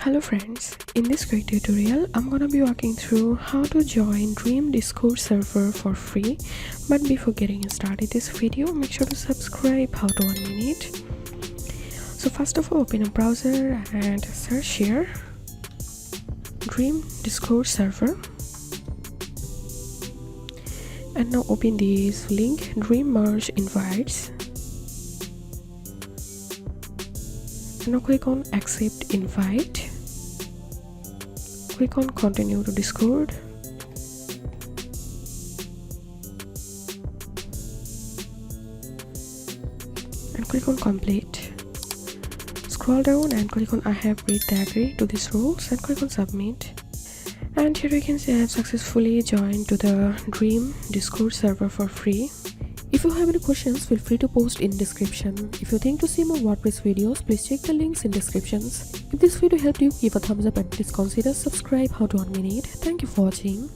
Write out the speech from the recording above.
Hello friends, in this quick tutorial I'm gonna be walking through how to join Dream Discord server for free. But before getting started this video, make sure to subscribe. How to 1 minute. So first of all, open a browser and search here Dream Discord server, and now open this link Dream Merge Invites, and now click on accept invite. Click on continue to Discord, and click on complete. Scroll down and click on I have read the agree to these rules and click on submit. And here you can see I have successfully joined to the Dream Discord server for free. If you have any questions, feel free to post in description. If you think to see more WordPress videos, please check the links in descriptions. If this video helped you, give a thumbs up and please consider subscribe. How to 1 minute. Thank you for watching.